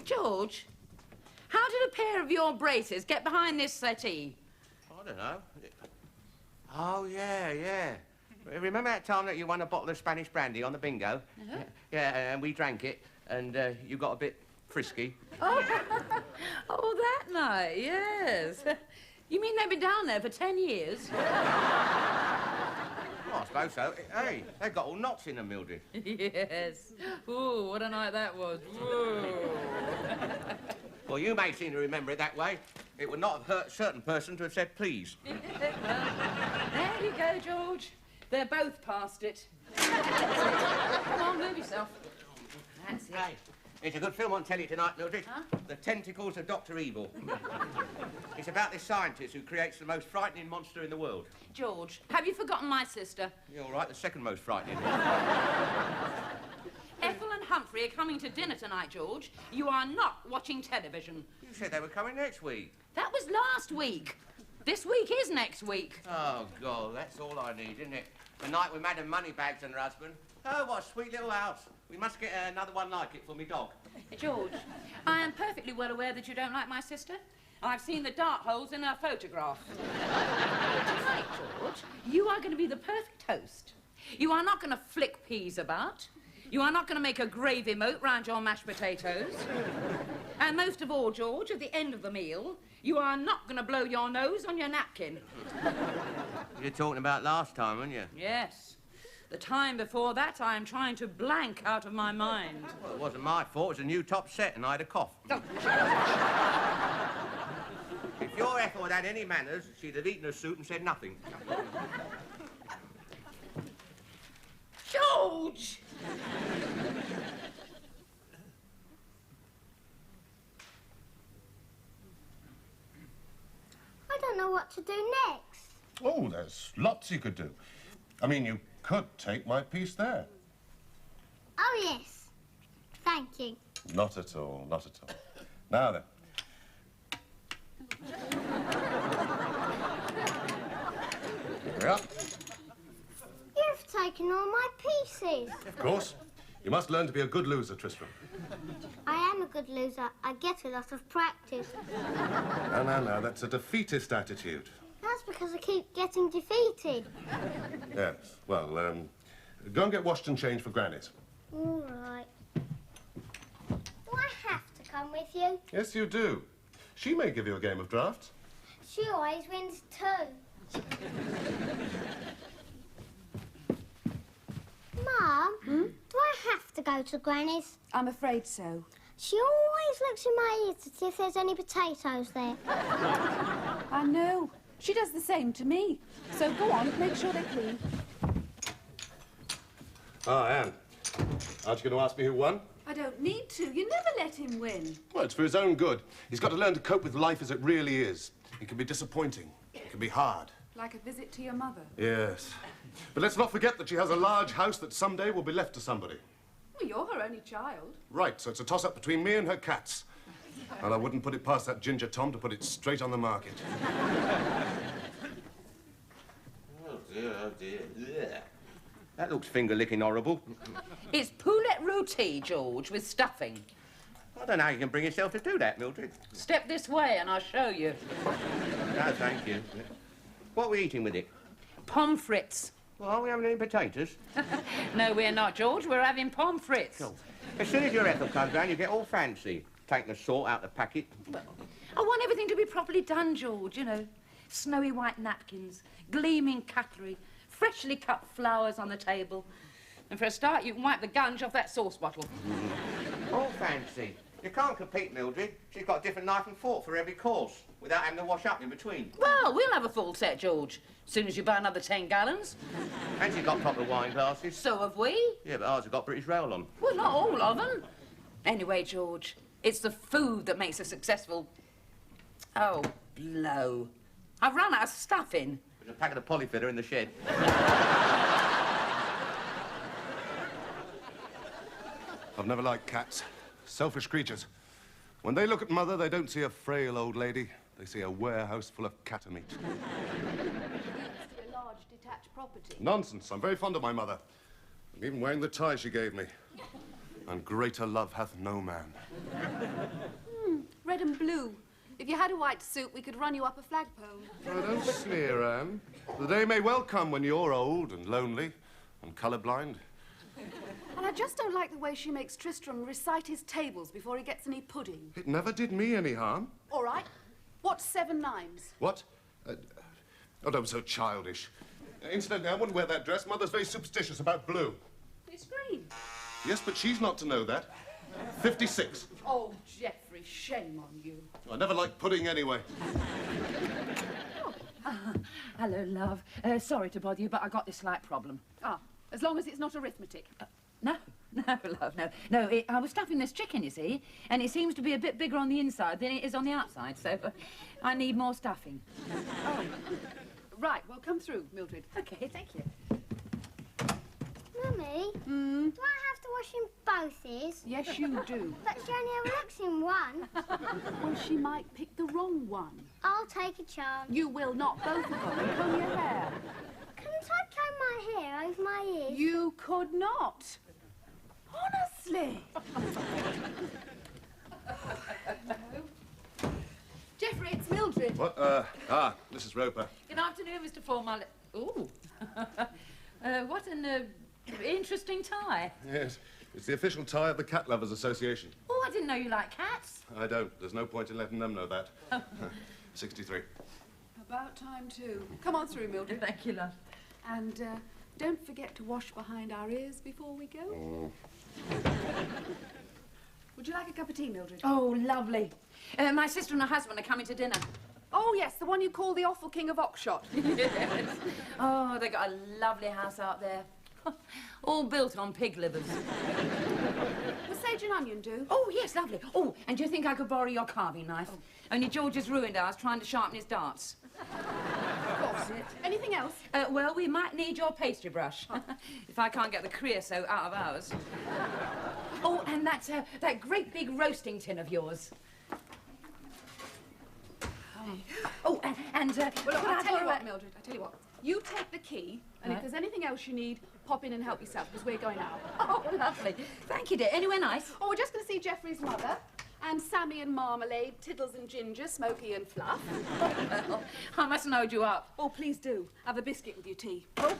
George, how did a pair of your braces get behind this settee? I don't know. Oh, yeah. Remember that time that you won a bottle of Spanish brandy on the bingo? Uh-huh. Yeah, and we drank it, and you got a bit frisky. Oh, oh, that night, yes. You mean they've been down there for 10 years? Well, I suppose so. Hey, they've got all knots in them, Mildred. Yes. Ooh, what a night that was. Well, you may seem to remember it that way. It would not have hurt a certain person to have said please. Well, there you go, George. They're both past it. Come on, move yourself. That's it. Hey, it's a good film on telly tonight, Mildred. Huh? The Tentacles of Dr. Evil. It's about this scientist who creates the most frightening monster in the world. George, have you forgotten my sister? You're all right, the second most frightening. Ethel and Humphrey are coming to dinner tonight, George. You are not watching television. You said they were coming next week. That was last week. This week is next week. Oh, God, that's all I need, isn't it? The night with Madam Moneybags and her husband. Oh, what a sweet little house. We must get another one like it for me dog. George, I am perfectly well aware that you don't like my sister. I've seen the dart holes in her photograph. Tonight, George, you are going to be the perfect host. You are not going to flick peas about. You are not going to make a gravy moat round your mashed potatoes. And most of all, George, at the end of the meal, you are not going to blow your nose on your napkin. You're talking about last time, aren't you? Yes. The time before that, I am trying to blank out of my mind. Well, it wasn't my fault. It was a new top set and I had a cough. Oh. If your Ethel had had any manners, she'd have eaten her soup and said nothing. George! I don't know what to do next. Oh, there's lots you could do. I mean, you could take my piece there. Oh, yes. Thank you. Not at all, not at all. Now then. Here we are. You've taken all my pieces. Of course. You must learn to be a good loser, Tristram. I am a good loser. I get a lot of practice. No, that's a defeatist attitude. That's because I keep getting defeated. Yes, well, go and get washed and changed for Granny's. All right. Do I have to come with you? Yes, you do. She may give you a game of drafts. She always wins too. Mum, do I have to go to Granny's? I'm afraid so. She always looks in my ears to see if there's any potatoes there. I know. She does the same to me. So go on, make sure they're clean. Ah, Anne. Aren't you going to ask me who won? I don't need to. You never let him win. Well, it's for his own good. He's got to learn to cope with life as it really is. It can be disappointing. It can be hard. Like a visit to your mother. Yes. But let's not forget that she has a large house that someday will be left to somebody. Well, you're her only child. Right, so it's a toss-up between me and her cats. And I wouldn't put it past that Ginger Tom to put it straight on the market. Oh, dear. Ugh. That looks finger-licking horrible. It's poulet rôti, George, with stuffing. I don't know how you can bring yourself to do that, Mildred. Step this way and I'll show you. No, thank you. What are we eating with it? Pommes frites. Well, are we having any potatoes? No, we're not, George. We're having pommes frites. Oh. As soon as your Ethel comes round, you get all fancy. Taking the salt out the packet. Well, I want everything to be properly done, George, you know. Snowy white napkins, gleaming cutlery, freshly cut flowers on the table. And for a start, you can wipe the gunge off that sauce bottle. All fancy. You can't compete, Mildred. She's got a different knife and fork for every course, without having to wash up in between. Well, we'll have a full set, George, as soon as you buy another 10 gallons. And she's got proper wine glasses. So have we. Yeah, but ours have got British Rail on. Well, not all of them. Anyway, George, it's the food that makes us successful. Oh, blow. I've run out of stuffing. There's a packet of polyfiller in the shed. I've never liked cats. Selfish creatures. When they look at Mother, they don't see a frail old lady. They see a warehouse full of cat meat. A large detached property. Nonsense. I'm very fond of my mother. even wearing the tie she gave me. And greater love hath no man. Red and blue. If you had a white suit, we could run you up a flagpole. Oh, don't sneer, Anne. The day may well come when you're old and lonely and colourblind. And I just don't like the way she makes Tristram recite his tables before he gets any pudding. It never did me any harm. All right. What's 7 9s? What? Oh, don't be so childish. Incidentally, I wouldn't wear that dress. Mother's very superstitious about blue. It's green. Yes, but she's not to know that. 56. Oh, Geoffrey, shame on you. I never liked pudding anyway. Hello, love. Sorry to bother you, but I got this slight problem. Ah, as long as it's not arithmetic. No, love, no. No, I was stuffing this chicken, you see, and it seems to be a bit bigger on the inside than it is on the outside, so I need more stuffing. Oh. Right, well, come through, Mildred. Okay, thank you. Mummy, do I have to wash in both ears? Yes, you do. But she only ever looks in one. Well, she might pick the wrong one. I'll take a chance. You will not, both of them, and comb your hair. Couldn't I comb my hair over my ears? You could not. Honestly. Geoffrey, it's Mildred. What? Mrs. Roper. Good afternoon, Mr. Formal. Ooh. What an interesting tie. Yes, it's the official tie of the Cat Lovers Association. Oh, I didn't know you liked cats. I don't. There's no point in letting them know that. 63. About time, too. Come on through, Mildred. Thank you, love. And don't forget to wash behind our ears before we go. Would you like a cup of tea, Mildred? Oh, lovely. My sister and her husband are coming to dinner. Oh, yes, the one you call the Awful King of Oxshott. Yes. Oh, they got a lovely house out there. All built on pig livers. Will sage and onion do? Oh, yes, lovely. Oh, and do you think I could borrow your carving knife? Oh. Only George has ruined ours trying to sharpen his darts. Gossip. Anything else? Well, we might need your pastry brush. If I can't get the creosote out of ours. Oh, and that great big roasting tin of yours. Oh, and well, look, I'll tell you what, Mildred, I'll tell you what. You take the key, and if there's anything else you need, pop in and help yourself, because we're going out. Oh, lovely. Thank you, dear. Anywhere nice? Oh, we're just going to see Geoffrey's mother, and Sammy and Marmalade, Tiddles and Ginger, Smokey and Fluff. Well, I mustn't hold you up. Oh, please do. Have a biscuit with your tea. Oh.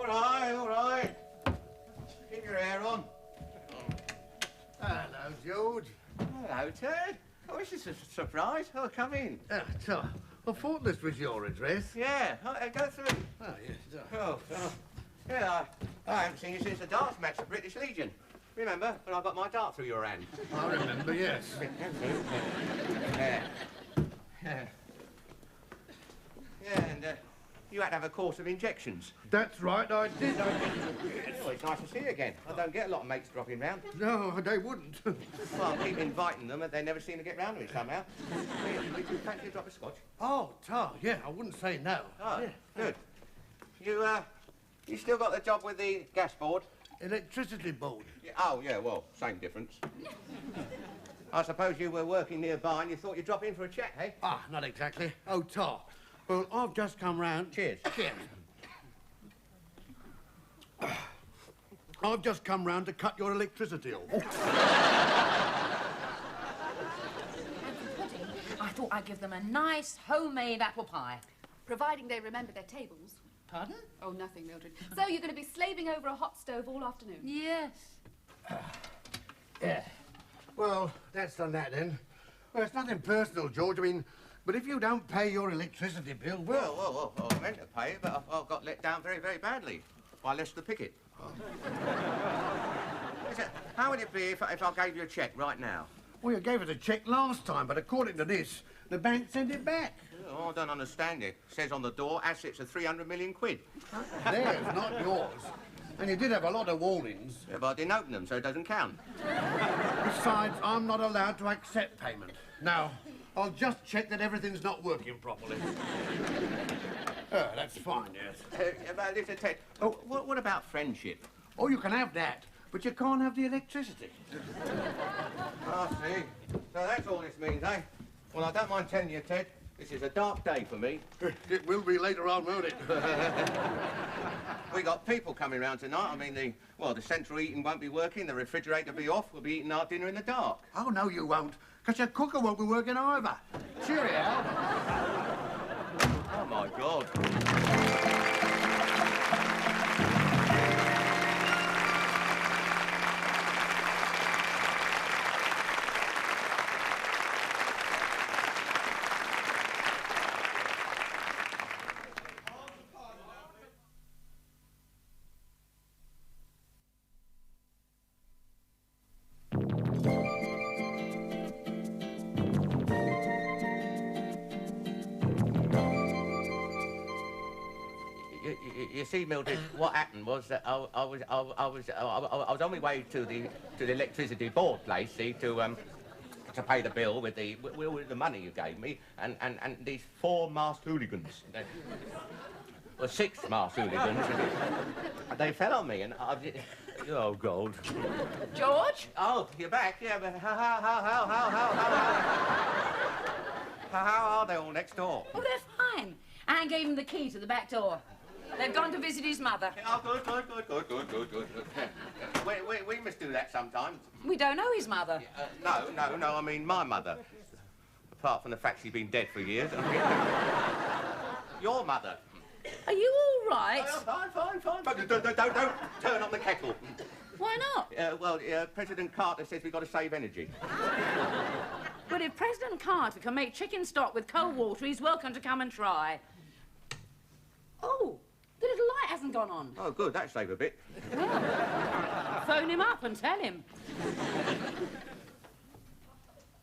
All right. Keep your hair on. Hello, George. Hello, Ted. Oh, this is a surprise. Oh, come in. So, I thought this was your address. Yeah, go through. Oh, yes. Oh, yeah, I haven't seen you since the darts match at British Legion. Remember when I got my dart through your hand? I remember, yes. Yeah. Yeah, and you had to have a course of injections. That's right, I did. Oh, it's nice to see you again. I don't get a lot of mates dropping round. No, they wouldn't. Well, I keep inviting them, but they never seem to get round to it somehow. Would you fancy a drop of scotch? Oh, Tar, yeah, I wouldn't say no. Oh, Yeah. good. You still got the job with the gas board? Electricity board. Yeah, oh, yeah, well, same difference. I suppose you were working nearby and you thought you'd drop in for a chat, eh? Ah, not exactly. Oh, Tar. Well, I've just come round. Cheers. Cheers. I've just come round to cut your electricity off. I thought I'd give them a nice homemade apple pie. Providing they remember their tables. Pardon? Oh, nothing, Mildred. So you're going to be slaving over a hot stove all afternoon? Yes. Yeah. Well, that's done that then. Well, it's nothing personal, George. I mean, but if you don't pay your electricity bill, Well, I meant to pay it, but I got let down very, very badly by Lester Pickett. Oh. Listen, how would it be if I gave you a cheque right now? Well, you gave us a cheque last time, but according to this, the bank sent it back. Oh, I don't understand it. It says on the door, assets of 300 million quid. Theirs, not yours. And you did have a lot of warnings. Yeah, but I didn't open them, so it doesn't count. Besides, I'm not allowed to accept payment. Now, I'll just check that everything's not working properly. Oh, that's fine, yes. Listen, Ted, what about friendship? Oh, you can have that, but you can't have the electricity. I see. So that's all this means, eh? Well, I don't mind telling you, Ted, This is a dark day for me. It will be later on, won't it? We got people coming round tonight. I mean, the central heating won't be working, the refrigerator will be off, we'll be eating our dinner in the dark. Oh, no, you won't, because your cooker won't be working either. Cheerio. Oh, my God. You see, Mildred, what happened was that I was on my way to the electricity board place, see, to pay the bill with the money you gave me, and these 4 masked hooligans, well, 6 masked hooligans, they fell on me, and oh, God. George? Oh, you're back, yeah, but how are they all next door? Oh, they're fine. Anne gave him the key to the back door. They've gone to visit his mother. Oh, good. We must do that sometimes. We don't know his mother. No, I mean my mother. Apart from the fact she's been dead for years. Your mother. Are you all right? Oh, fine. But don't turn on the kettle. Why not? President Carter says we've got to save energy. But if President Carter can make chicken stock with cold water, he's welcome to come and try. Oh, the little light hasn't gone on. Oh, good, that'll save a bit. Well, phone him up and tell him.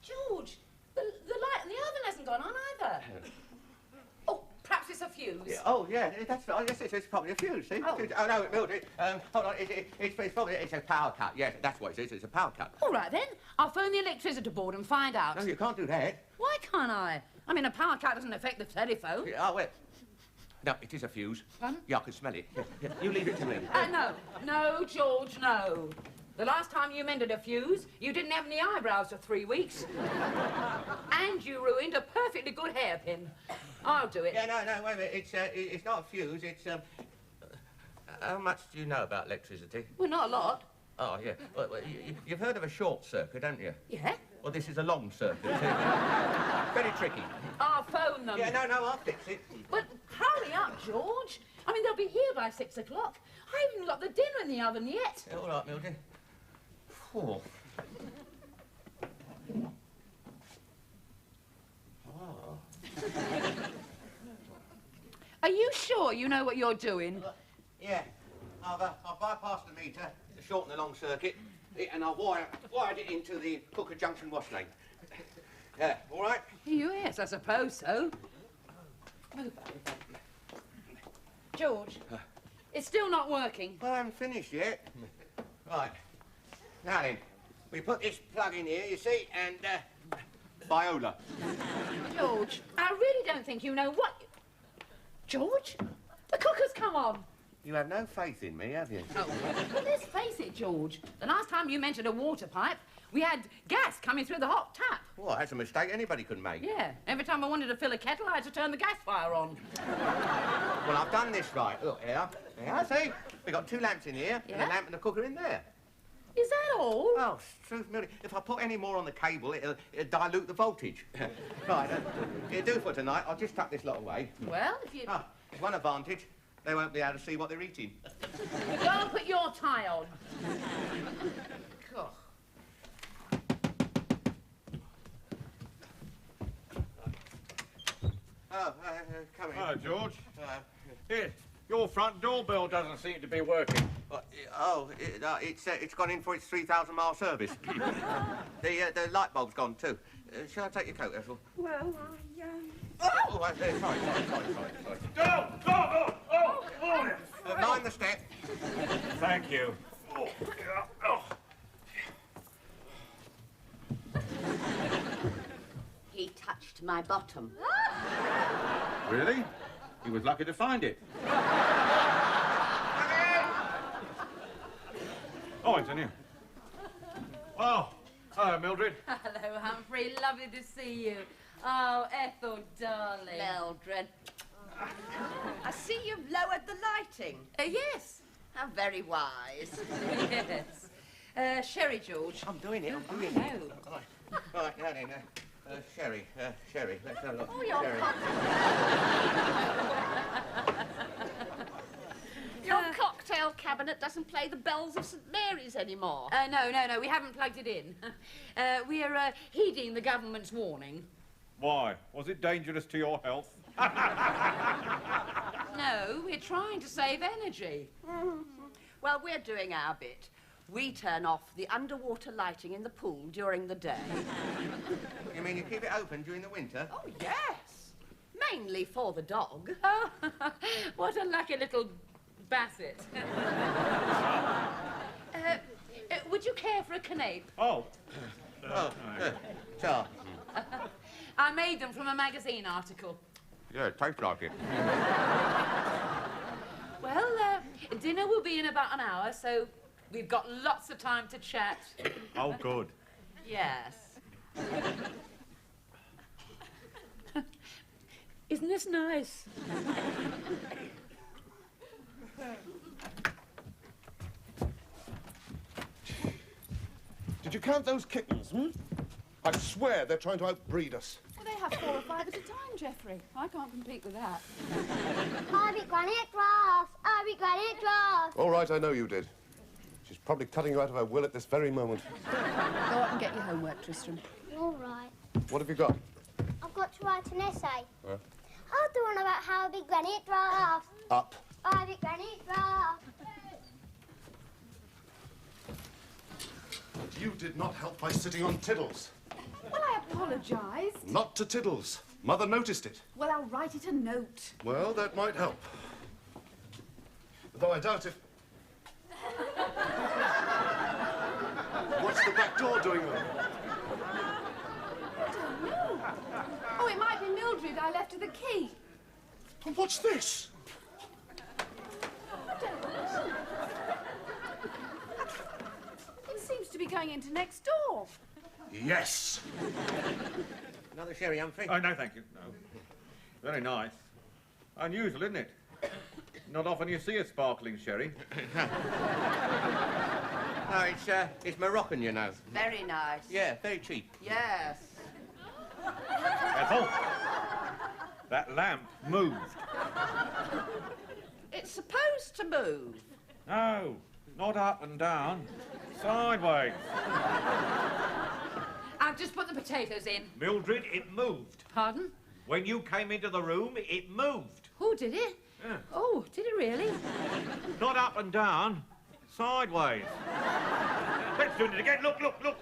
George, the light in the oven hasn't gone on either. Oh, perhaps it's a fuse. Yeah, that's right. Yes, it's probably a fuse, see? Oh. Oh, no, Mildred, hold on, it's probably a power cut. Yes, that's what it is, it's a power cut. All right, then. I'll phone the electricity board and find out. No, you can't do that. Why can't I? I mean, a power cut doesn't affect the telephone. Oh, well... No, it is a fuse. Pardon? Yeah, I can smell it. Yeah, you leave it to me. No, George, no. The last time you mended a fuse, you didn't have any eyebrows for 3 weeks. And you ruined a perfectly good hairpin. I'll do it. Yeah, no, wait a minute. It's not a fuse, it's, how much do you know about electricity? Well, not a lot. Oh, yeah. Well, you've heard of a short circuit, haven't you? Yeah? Well, this is a long circuit. Very tricky. I'll phone them. Yeah, no, I'll fix it. But hurry up, George. I mean, they'll be here by 6 o'clock. I haven't even got the dinner in the oven yet. Yeah, all right, Mildred. Oh. Are you sure you know what you're doing? Yeah. I've bypassed the meter to shorten the long circuit, and I've wired it into the Hooker Junction wash lane. Yeah, all right? Yes, I suppose so. George, it's still not working. Well, I haven't finished yet. Right. Now then, we put this plug in here, you see, and, Viola. George, I really don't think you know what... George, the cooker's come on. You have no faith in me, have you? Oh, well, let's face it, George. The last time you mentioned a water pipe, we had gas coming through the hot tap. Well, that's a mistake anybody could make. Yeah, every time I wanted to fill a kettle, I had to turn the gas fire on. Well, I've done this right. Look, here. Yeah, see? We've got 2 lamps in here, and Yeah? a lamp and a cooker in there. Is that all? Oh, truth, Millie, if I put any more on the cable, it'll dilute the voltage. Right, it'll do for tonight. I'll just tuck this lot away. Well, if you... Ah, there's one advantage. They won't be able to see what they're eating. Go and put your tie on. God. Oh, come in. Hello, George. Here, your front doorbell doesn't seem to be working. It's gone in for its 3,000-mile service. The light bulb's gone too. Shall I take your coat, Ethel? Well, Sorry. Oh! Mind the step. Thank you. He touched my bottom. Really? He was lucky to find it. Oh, it's in here. Oh, hello, Mildred. Hello, Humphrey. Lovely to see you. Oh, Ethel, darling. see you've lowered the lighting. Yes. How very wise. Yes. Sherry, George. I'm doing it, I'm doing No. it. Right, now then, Sherry, Sherry, let's have a look. Oh, your Sherry. Your cocktail cabinet doesn't play the bells of St Mary's anymore. No, we haven't plugged it in. We're heeding the government's warning. Why? Was it dangerous to your health? No, we're trying to save energy. Well, we're doing our bit. We turn off the underwater lighting in the pool during the day. You mean you keep it open during the winter? Oh, yes. Mainly for the dog. Oh, what a lucky little Basset. Would you care for a canape? Oh. Sure. I made them from a magazine article. Yeah, it tastes like it. Well, dinner will be in about an hour, so we've got lots of time to chat. Oh, good. Yes. Isn't this nice? Did you count those kittens, I swear they're trying to outbreed us. Well, they have 4 or 5 at a time, Geoffrey. I can't compete with that. I be granite grass. I be granite grass. All right, I know you did. She's probably cutting you out of her will at this very moment. Go up and get your homework, Tristram. All right. What have you got? I've got to write an essay. Huh? I'll do one about how I be granite grass. Up. I be granite grass. You did not help by sitting on Tiddles. Well, I apologise. Not to Tiddles. Mother noticed it. Well, I'll write it a note. Well, that might help. Though I doubt if... What's the back door doing there? I don't know. Oh, it might be Mildred. I left her the key. And what's this? I don't know. It seems to be going into next door. Yes. Another Sherry, Humphrey? Oh, no, thank you. No. Very nice. Unusual, isn't it? Not often you see a sparkling sherry. No, it's Moroccan, you know. Very nice. Yeah, very cheap. Yes. Ethel, that lamp moved. It's supposed to move. No, not up and down. Sideways. I've just put the potatoes in. Mildred, it moved. Pardon? When you came into the room, it moved. Oh, did it? Yeah. Oh, did it really? Not up and down, sideways. Let's do it again. Look, look, look.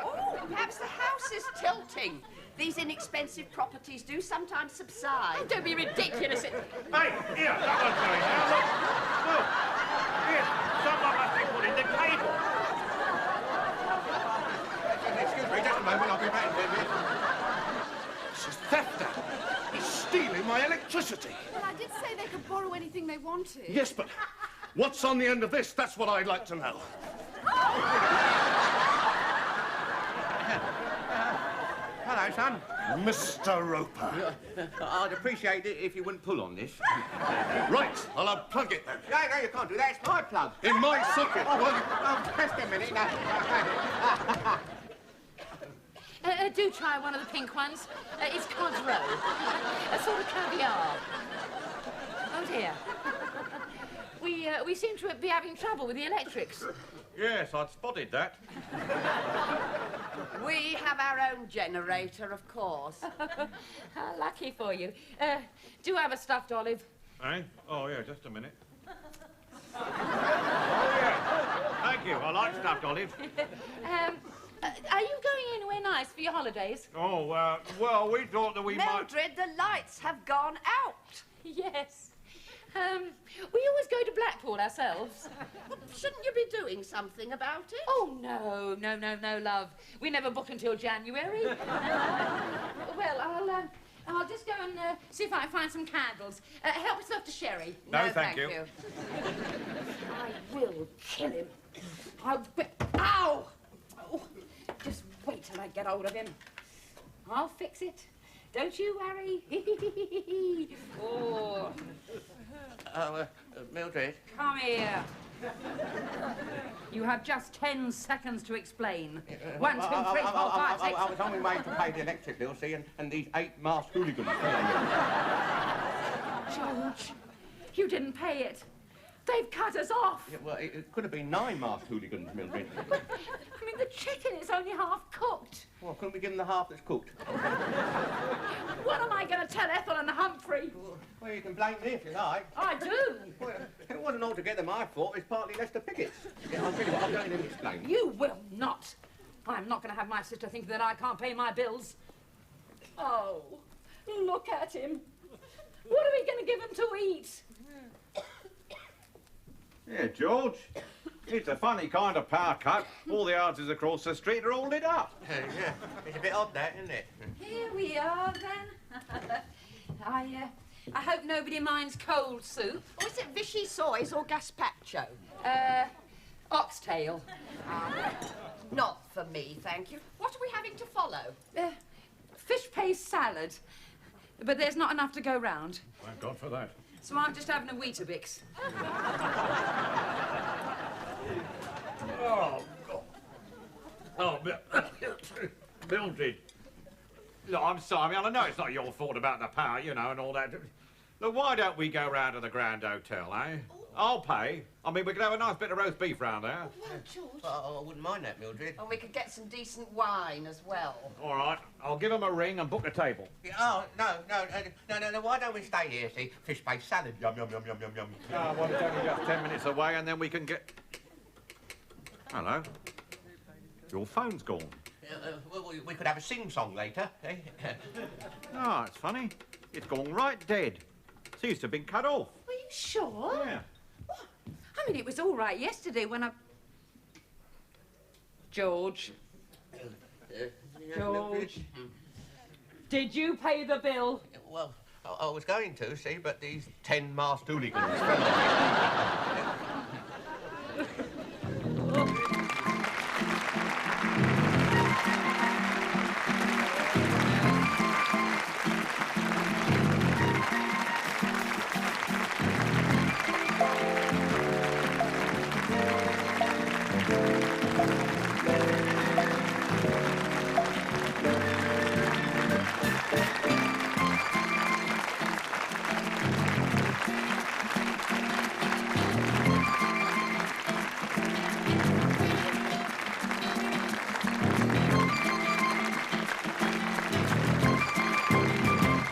Oh, perhaps the house is tilting. These inexpensive properties do sometimes subside. Oh, don't be ridiculous. Hey, here, that one's going now. Look, look. Here, someone must be putting the cable. Excuse me, just a moment, I'll be back in 10 minutes. This is theft, Dad. He's stealing my electricity. Well, I did say they could borrow anything they wanted. Yes, but what's on the end of this? That's what I'd like to know. Hello, son. Mr. Roper. I'd appreciate it if you wouldn't pull on this. Right, I'll unplug it then. No, you can't do that. It's my plug. In my socket. Just a minute. No. Do try one of the pink ones. It's Cod's Roe. A sort of caviar. Oh, dear. We seem to be having trouble with the electrics. Yes, I'd spotted that. We have our own generator, of course. How lucky for you. Do have a stuffed olive. Eh? Oh, yeah, just a minute. Oh, yeah. Thank you. I like stuffed olive. Are you going anywhere nice for your holidays? Oh, well, we thought that we might... Mildred, the lights have gone out. Yes. We always go to Blackpool ourselves. Well, shouldn't you be doing something about it? Oh, no, love. We never book until January. Well, I'll just go and see if I can find some candles. Help yourself to sherry. No, thank you. I will kill him. Ow! Oh, just wait till I get hold of him. I'll fix it. Don't you, Harry? Oh. Mildred. Come here. You have just 10 seconds to explain. 1, 2, 3, 4, 5, 6. I was on my way to pay the electric bill, see, and these 8 masked hooligans fell on me. George, you didn't pay it. They've cut us off. Yeah, well, it could have been 9 masked hooligans, Mildred. But, I mean, the chicken is only half cooked. Well, couldn't we give them the half that's cooked? What am I going to tell Ethel and Humphrey? Well, you can blame me if you like. I do. Well, it wasn't altogether my fault. It's partly Lester Pickett's. Yeah, I'll tell you what, I'll go in and explain. You will not. I'm not going to have my sister thinking that I can't pay my bills. Oh, look at him. What are we going to give him to eat? Yeah, George. It's a funny kind of power cut. All the houses across the street are all lit up. Yeah, it's a bit odd, that, isn't it? Here we are, then. I hope nobody minds cold soup. Or is it Vichy soys or gazpacho? Oxtail. Not for me, thank you. What are we having to follow? Fish paste salad. But there's not enough to go round. Thank God for that. So I'm just having a Weetabix. Oh, God. Oh, Mildred. Look, I'm sorry. I mean, I know it's not your fault about the power, you know, and all that. Look, why don't we go round to the Grand Hotel, eh? I'll pay. I mean, we could have a nice bit of roast beef round there. Well, George. I wouldn't mind that, Mildred. And we could get some decent wine as well. All right. I'll give them a ring and book a table. Yeah, oh, no, why don't we stay here, see? Fish paste salad, yum, yum, yum, yum, yum, yum. No, well, it's only just 10 minutes away, and then we can get... Hello. Your phone's gone. Well, we could have a sing-song later, eh? Oh, it's funny. It's gone right dead. Seems to have been cut off. Are you sure? Yeah. I mean, it was all right yesterday when I... George. George. Did you pay the bill? Well, I was going to, see, but these 10 masked hooligans fell on me.